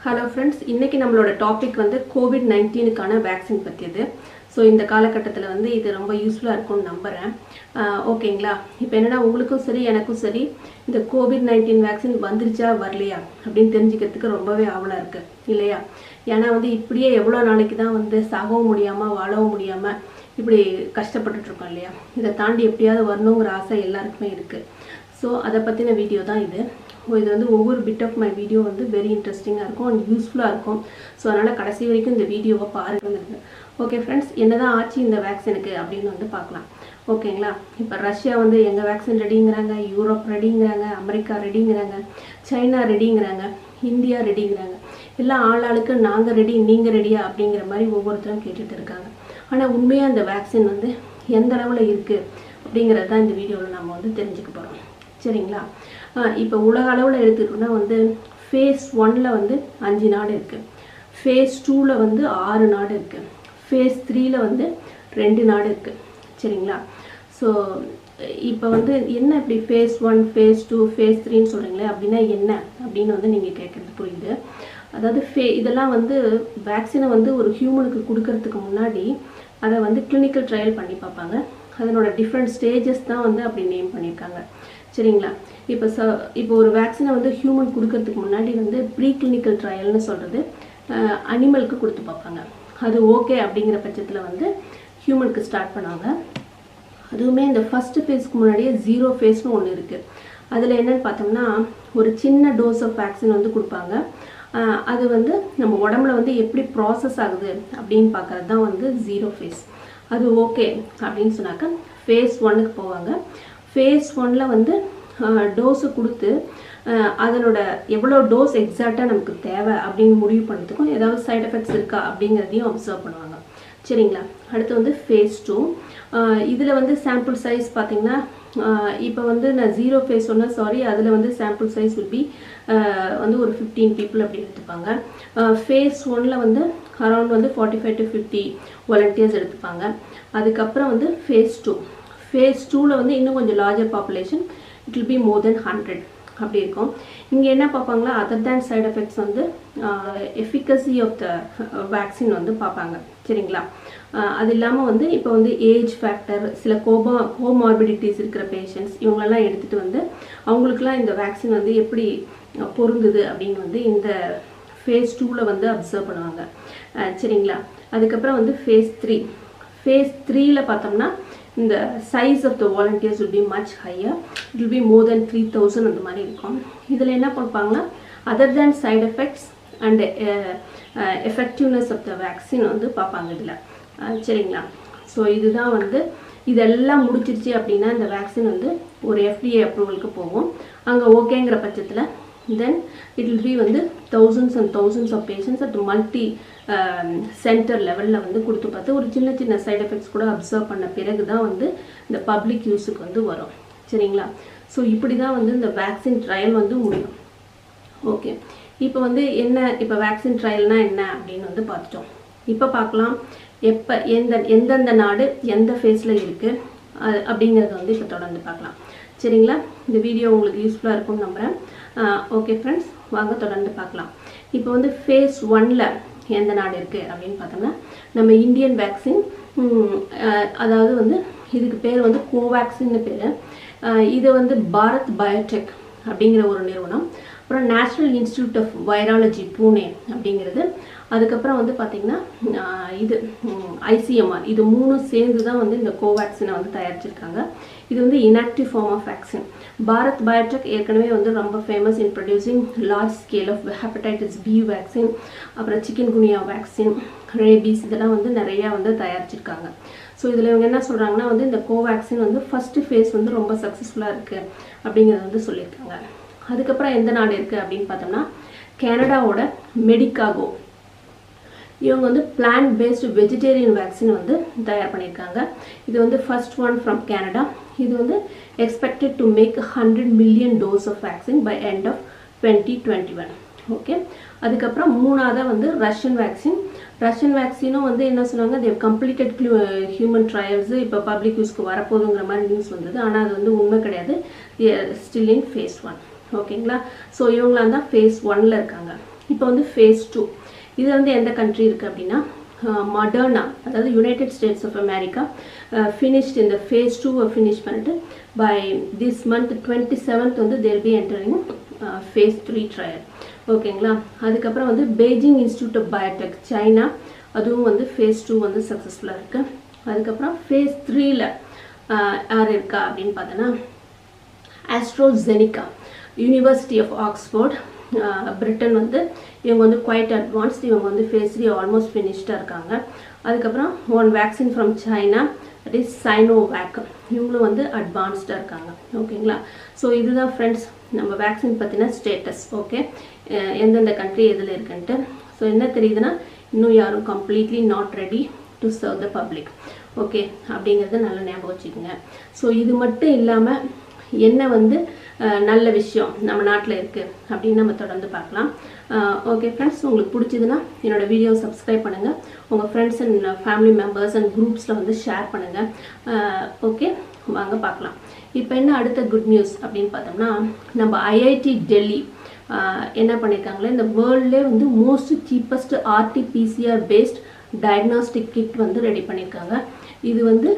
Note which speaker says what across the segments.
Speaker 1: Hello friends, இன்னைக்கு நம்மளோட topic வந்து COVID-19 கான வேக்சின் பத்தியது. ஸோ இந்த காலகட்டத்தில் வந்து இது ரொம்ப யூஸ்ஃபுல்லாக இருக்கும்னு நம்புகிறேன். ஓகேங்களா? இப்போ என்னென்னா உங்களுக்கும் சரி எனக்கும் சரி இந்த COVID-19 வேக்சின் வந்துருச்சா வரலையா அப்படின்னு தெரிஞ்சுக்கிறதுக்கு ரொம்பவே ஆவலாக இருக்குது இல்லையா? ஏன்னா வந்து இப்படியே எவ்வளோ நாளைக்கு தான் வந்து சாகவும் முடியாமல் வாழவும் முடியாமல் இப்படி கஷ்டப்பட்டுட்ருக்கோம் இல்லையா? இதை தாண்டி எப்படியாவது வரணுங்கிற ஆசை எல்லாருக்குமே இருக்குது. ஸோ அதை பற்றின வீடியோ தான் இது. இது வந்து ஒவ்வொரு பிட் ஆஃப் மை வீடியோ வந்து வெரி இன்ட்ரெஸ்டிங்காக இருக்கும் அண்ட் யூஸ்ஃபுல்லாக இருக்கும். ஸோ அதனால் கடைசி வரைக்கும் இந்த வீடியோவை பாருங்க. ஓகே ஃப்ரெண்ட்ஸ், என்னதான் ஆச்சு இந்த வேக்சினுக்கு அப்படின்னு வந்து பார்க்கலாம். ஓகேங்களா? இப்போ ரஷ்யா வந்து எங்கள் வேக்சின் ரெடிங்கிறாங்க, யூரோப் ரெடிங்கிறாங்க, அமெரிக்கா ரெடிங்கிறாங்க, சைனா ரெடிங்கிறாங்க, இந்தியா ரெடிங்கிறாங்க. எல்லாம் ஆளாளுக்கு நாங்கள் ரெடி நீங்கள் ரெடியா அப்படிங்கிற மாதிரி ஒவ்வொருத்தரும் கேட்டுட்டு இருக்காங்க. ஆனால் உண்மையாக அந்த வேக்சின் வந்து எந்த அளவில் இருக்குது அப்படிங்கிறது தான் இந்த வீடியோவில் நம்ம வந்து தெரிஞ்சுக்க போகிறோம். சரிங்களா? இப்போ உலக அளவில் எடுத்துக்கிட்டோம்னா வந்து ஃபேஸ் 1ல் வந்து 5 நாடு இருக்குது, ஃபேஸ் 2ல் வந்து 6 நாடு இருக்குது, ஃபேஸ் 3ல் வந்து 2 நாடு இருக்குது. சரிங்களா? ஸோ இப்போ வந்து என்ன இப்படி ஃபேஸ் 1 ஃபேஸ் 2 ஃபேஸ் 3ன்னு சொல்கிறீங்களே அப்படின்னா என்ன அப்படின்னு வந்து நீங்கள் கேட்குறது புரியுது. அதாவது இதெல்லாம் வந்து வேக்சினை வந்து ஒரு ஹியூமனுக்கு கொடுக்கறதுக்கு முன்னாடி அதை வந்து கிளினிக்கல் ட்ரையல் பண்ணி பார்ப்பாங்க. அதனோட டிஃப்ரெண்ட் ஸ்டேஜஸ் தான் வந்து அப்படி நேம் பண்ணியிருக்காங்க. சரிங்களா? இப்போ ஒரு வேக்சினை வந்து ஹியூமன் கொடுக்கறதுக்கு முன்னாடி வந்து ப்ரீ கிளினிக்கல் ட்ரையல்னு சொல்கிறது அனிமலுக்கு கொடுத்து பார்ப்பாங்க. அது ஓகே அப்படிங்கிற பட்சத்தில் வந்து ஹியூமனுக்கு ஸ்டார்ட் பண்ணுவாங்க. அதுவுமே இந்த ஃபஸ்ட்டு ஃபேஸ்க்கு முன்னாடியே 0 ஃபேஸ்னு ஒன்று இருக்குது. அதில் என்னென்னு பார்த்தோம்னா ஒரு சின்ன டோஸ் ஆஃப் வேக்சின் வந்து கொடுப்பாங்க. அது வந்து நம்ம உடம்புல வந்து எப்படி ப்ராசஸ் ஆகுது அப்படின்னு பார்க்குறது தான் வந்து 0 ஃபேஸ். அது ஓகே அப்படின்னு சொன்னாக்க ஃபேஸ் 1க்கு போவாங்க. ஃபேஸ் 1ல் வந்து டோஸு கொடுத்து அதனோட எவ்வளோ டோஸ் எக்ஸாக்டாக நமக்கு தேவை அப்படின்னு முடிவு பண்ணுறதுக்கும் ஏதாவது சைட் எஃபெக்ட்ஸ் இருக்கா அப்படிங்கிறதையும் அப்சர்வ் பண்ணுவாங்க. சரிங்களா? அடுத்து வந்து ஃபேஸ் 2. இதில் வந்து சாம்பிள் சைஸ் பார்த்திங்கன்னா இப்போ வந்து நான் 0 ஃபேஸ் சொன்னேன், சாரி, அதில் வந்து சாம்பிள் சைஸ் வில் பி வந்து ஒரு 15 பீப்புள் அப்படி எடுத்துப்பாங்க. ஃபேஸ் 1ல் வந்து அரௌண்ட் வந்து 45 to 50 வாலண்டியர்ஸ் எடுத்துப்பாங்க. அதுக்கப்புறம் வந்து ஃபேஸ் 2. ஃபேஸ் 2ல் வந்து இன்னும் கொஞ்சம் larger population, it will be more then 100 அப்படி இருக்கும். இங்கே என்ன பார்ப்பாங்களா, அதர் தேன் சைட் எஃபெக்ட்ஸ் வந்து எஃபிகசி ஆஃப் த வேக்சின் வந்து பார்ப்பாங்க. சரிங்களா? அது இல்லாமல் வந்து இப்போ வந்து ஏஜ் ஃபேக்டர், சில கோமார்பிடிட்டிஸ் இருக்கிற பேஷண்ட்ஸ் இவங்களெல்லாம் எடுத்துகிட்டு வந்து அவங்களுக்குலாம் இந்த வேக்சின் வந்து எப்படி பொருந்துது அப்படின்னு வந்து இந்த ஃபேஸ் 2ல் வந்து அப்சர்வ் பண்ணுவாங்க. சரிங்களா? அதுக்கப்புறம் வந்து ஃபேஸ் 3. ஃபேஸ் 3ல் பார்த்தோம்னா இந்த size of the volunteers will be much higher, it will be more than 3000 அந்த மாதிரி இருக்கும். இதில் என்ன பார்ப்பாங்கன்னா other than side effects and effectiveness of the vaccine வந்து பார்ப்பாங்க இதில். சரிங்களா? ஸோ இதுதான் வந்து இதெல்லாம் முடிச்சிருச்சு அப்படின்னா இந்த வேக்சின் வந்து ஒரு FDA அப்ரூவலுக்கு போகும். அங்கே ஓகேங்கிற பட்சத்தில் தென் இட் வில் பி வந்து thousands and thousands of patients at multi centre லெவலில் வந்து கொடுத்து பார்த்து ஒரு சின்ன சின்ன சைட் எஃபெக்ட்ஸ் கூட அப்சர்வ் பண்ண பிறகு தான் வந்து இந்த பப்ளிக் யூஸுக்கு வந்து வரும். சரிங்களா? ஸோ இப்படி தான் வந்து இந்த வேக்சின் ட்ரையல் வந்து முடியும். ஓகே, இப்போ வந்து என்ன, இப்போ வேக்சின் ட்ரையல்னால் என்ன அப்படின்னு வந்து பார்த்துட்டோம். இப்போ பார்க்கலாம் எப்போ எந்தெந்த நாடு எந்த ஃபேஸில் இருக்குது அப்படிங்கிறத வந்து இப்போ தொடர்ந்து பார்க்கலாம். சரிங்களா? இந்த வீடியோ உங்களுக்கு யூஸ்ஃபுல்லாக இருக்கும்னு நம்புகிறேன். ஓகே ஃப்ரெண்ட்ஸ், வாங்க தொடர்ந்து பார்க்கலாம். இப்போ வந்து ஃபேஸ் 1ல் எந்த நாடு இருக்குது அப்படின்னு பார்த்தோம்னா நம்ம இந்தியன் வேக்சின், அதாவது வந்து இதுக்கு பேர் வந்து கோவேக்சின்னு பேர். இது வந்து பாரத் பயோடெக் அப்படிங்கிற ஒரு நிறுவனம், அப்புறம் national institute of virology Pune அப்படிங்கிறது, அதுக்கப்புறம் வந்து பார்த்திங்கன்னா இது ICMR, இது 3 சேர்ந்து தான் வந்து இந்த கோவேக்சினை வந்து தயாரிச்சிருக்காங்க. இது வந்து inactive form of vaccine. Bharat Biotech ஏற்கனவே வந்து ரொம்ப famous in producing large scale of hepatitis B vaccine, அப்புறம் சிக்கன் குனியா வேக்சின், ரேபீஸ், இதெல்லாம் வந்து நிறையா வந்து தயாரிச்சிருக்காங்க. ஸோ இதில் இவங்க என்ன சொல்கிறாங்கன்னா வந்து இந்த கோவேக்சின் வந்து ஃபஸ்ட்டு ஃபேஸ் வந்து ரொம்ப சக்ஸஸ்ஃபுல்லாக இருக்குது அப்படிங்கிறத வந்து சொல்லியிருக்காங்க. அதுக்கப்புறம் எந்த நாடு இருக்குது அப்படின்னு பார்த்தோம்னா கனடாவோட மெடிகாகோ, இவங்க வந்து பிளான்ட் பேஸ்டு வெஜிடேரியன் வேக்சின் வந்து தயார் பண்ணியிருக்காங்க. இது வந்து ஃபர்ஸ்ட் ஒன் ஃப்ரம் கனடா. இது வந்து expected to make 100 million dose of vaccine by end of 2021. Okay, அதுக்கப்புறம் மூணாவதாக வந்து ரஷ்யன் வேக்சின். ரஷ்யன் வேக்சினும் வந்து என்ன சொன்னாங்க, தேவ் கம்ப்ளீட்டட் ஹியூமன் ட்ரையல்ஸு இப்போ பப்ளிக் யூஸ்க்கு வரப்போகுதுங்கிற மாதிரி நியூஸ் வந்தது. ஆனால் அது வந்து உண்மை கிடையாது, ஸ்டில் இன் ஃபேஸ் 1. ஓகேங்களா? ஸோ இவங்களாம் தான் ஃபேஸ் 1ல் இருக்காங்க. இப்போ வந்து ஃபேஸ் 2 இது வந்து எந்த கண்ட்ரி இருக்குது அப்படின்னா மடர்னா, அதாவது United States of America finished இந்த ஃபேஸ் 2 ஃபினிஷ் பண்ணிட்டு பை திஸ் மந்த் 27th வந்து they'll be entering face 3 trial. ஓகேங்களா. அதுக்கப்புறம் வந்து Beijing institute of biotech China, அதுவும் வந்து ஃபேஸ் 2 வந்து சக்ஸஸ்ஃபுல்லாக இருக்குது. அதுக்கப்புறம் ஃபேஸ் 3ல யார் இருக்கா அப்படின்னு பார்த்தோன்னா ஆஸ்ட்ரோஜெனிகா, யூனிவர்சிட்டி ஆஃப் ஆக்ஸ்ஃபோர்ட், பிரிட்டன் வந்து இவங்க வந்து குவைட் அட்வான்ஸ்ட். இவங்க வந்து ஃபேஸ் 3 ஆல்மோஸ்ட் ஃபினிஷ்டாக இருக்காங்க. அதுக்கப்புறம் one vaccine from China, that is Sinovac, இவங்களும் வந்து அட்வான்ஸ்டாக இருக்காங்க. ஓகேங்களா. ஸோ இதுதான் ஃப்ரெண்ட்ஸ் நம்ம வேக்சின் பற்றின ஸ்டேட்டஸ். ஓகே, எந்தெந்த கண்ட்ரி எதில் இருக்குன்ட்டு. ஸோ என்ன தெரியுதுன்னா இன்னும் யாரும் completely not ready to serve the public. Okay, அப்படிங்கிறத நல்லா ஞாபகம் வச்சுக்கோங்க. ஸோ இது மட்டும் இல்லாமல் என்ன வந்து நல்ல விஷயம் நம்ம நாட்டில் இருக்குது அப்படின்னு நம்ம தொடர்ந்து பார்க்கலாம். ஓகே ஃப்ரெண்ட்ஸ், உங்களுக்கு பிடிச்சதுன்னா என்னோடய வீடியோ சப்ஸ்கிரைப் பண்ணுங்கள், உங்கள் friends and family members and குரூப்ஸில் வந்து ஷேர் பண்ணுங்கள். ஓகே, வாங்க பார்க்கலாம். இப்போ என்ன அடுத்த குட் நியூஸ் அப்படின்னு பார்த்தோம்னா, நம்ம ஐஐடி டெல்லி என்ன பண்ணியிருக்காங்களே, இந்த வேர்ல்ட்லே வந்து most cheapest RT-PCR based diagnostic kit வந்து ரெடி பண்ணியிருக்காங்க. இது வந்து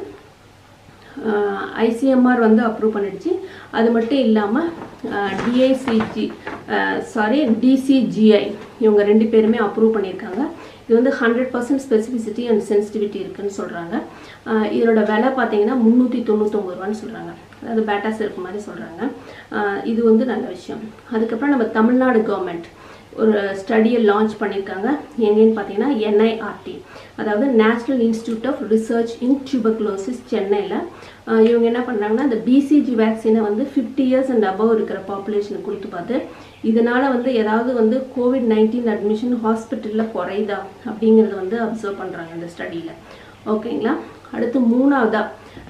Speaker 1: ICMR வந்து அப்ரூவ் பண்ணிடுச்சு. அது மட்டும் இல்லாமல் DCGI இவங்க 2 பேருமே அப்ரூவ் பண்ணியிருக்காங்க. இது வந்து 100% ஸ்பெசிஃபிசிட்டி அண்ட் சென்சிட்டிவிட்டி இருக்குன்னு சொல்கிறாங்க. இதோட விலை பார்த்தீங்கன்னா 399 ரூபான்னு சொல்கிறாங்க. அதாவது பேட்டா செல்ஃப் மாதிரி சொல்கிறாங்க. இது வந்து நல்ல விஷயம். அதுக்கப்புறம் நம்ம தமிழ்நாடு கவர்மெண்ட் ஒரு ஸ்டடியை லான்ச் பண்ணியிருக்காங்க. எங்கேன்னு பார்த்தீங்கன்னா NIRT, அதாவது national institute of research in tuberculosis, சென்னையில். இவங்க என்ன பண்ணுறாங்கன்னா இந்த BCG வேக்சினை வந்து 50 இயர்ஸ் அண்ட் அபவ் இருக்கிற பாப்புலேஷனுக்கு கொடுத்து பார்த்து இதனால் வந்து ஏதாவது வந்து COVID-19 அட்மிஷன் ஹாஸ்பிட்டலில் குறையுதா அப்படிங்கிறத வந்து அப்சர்வ் பண்ணுறாங்க இந்த ஸ்டடியில். ஓகேங்களா. அடுத்து 3வதா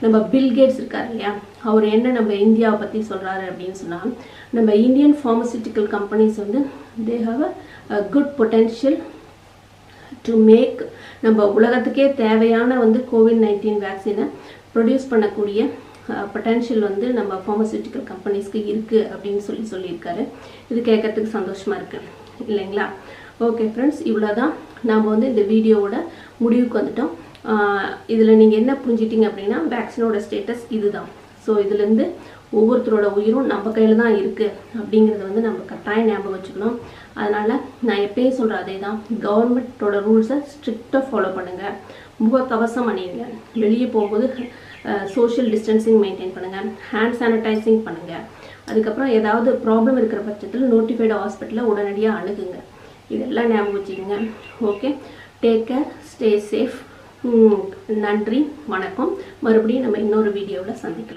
Speaker 1: நம்ம பில்கேட்ஸ் இருக்கார் இல்லையா, அவர் என்ன நம்ம இந்தியாவை பற்றி சொல்கிறாரு அப்படின்னு சொன்னால், நம்ம இந்தியன் ஃபார்மசியூட்டிக்கல் கம்பெனிஸ் வந்து they have a good potential to make, நம்ம உலகத்துக்கே தேவையான வந்து COVID-19 வேக்சினை ப்ரொடியூஸ் பண்ணக்கூடிய பொட்டென்ஷியல் வந்து நம்ம ஃபார்மசியூட்டிக்கல் கம்பெனிஸ்க்கு இருக்குது அப்படின்னு சொல்லியிருக்காரு. இது கேட்கறதுக்கு சந்தோஷமாக இருக்குது இல்லைங்களா. ஓகே ஃப்ரெண்ட்ஸ், இவ்வளோ தான். நாம் வந்து இந்த வீடியோவோட முடிவுக்கு வந்துட்டோம். இதில் நீங்கள் என்ன புரிஞ்சிட்டிங்க அப்படின்னா வேக்சினோட ஸ்டேட்டஸ் இதுதான். ஸோ இதுலேருந்து ஒவ்வொருத்தரோட உயிரும் நம்ம கையில் தான் இருக்குது அப்படிங்கிறத வந்து நம்ம கட்டாயம் ஞாபகம் வச்சுக்கணும். அதனால் நான் எப்பயும் சொல்கிற அதே தான், கவர்மெண்ட்டோட ரூல்ஸை ஸ்ட்ரிக்டாக ஃபாலோ பண்ணுங்கள், முகக்கவசம் அணியுங்க, வெளியே போகும்போது சோஷியல் டிஸ்டன்சிங் மெயின்டைன் பண்ணுங்கள், ஹேண்ட் சானிடைசிங் பண்ணுங்கள். அதுக்கப்புறம் ஏதாவது ப்ராப்ளம் இருக்கிற பட்சத்தில் நோட்டிஃபைடு ஹாஸ்பிட்டலில் உடனடியாக அணுகுங்க. இதெல்லாம் ஞாபகம் வச்சுக்கோங்க. Okay, take care, stay safe. நன்றி, வணக்கம். மறுபடியும் நம்ம இன்னொரு வீடியோவில் சந்திக்கலாம்.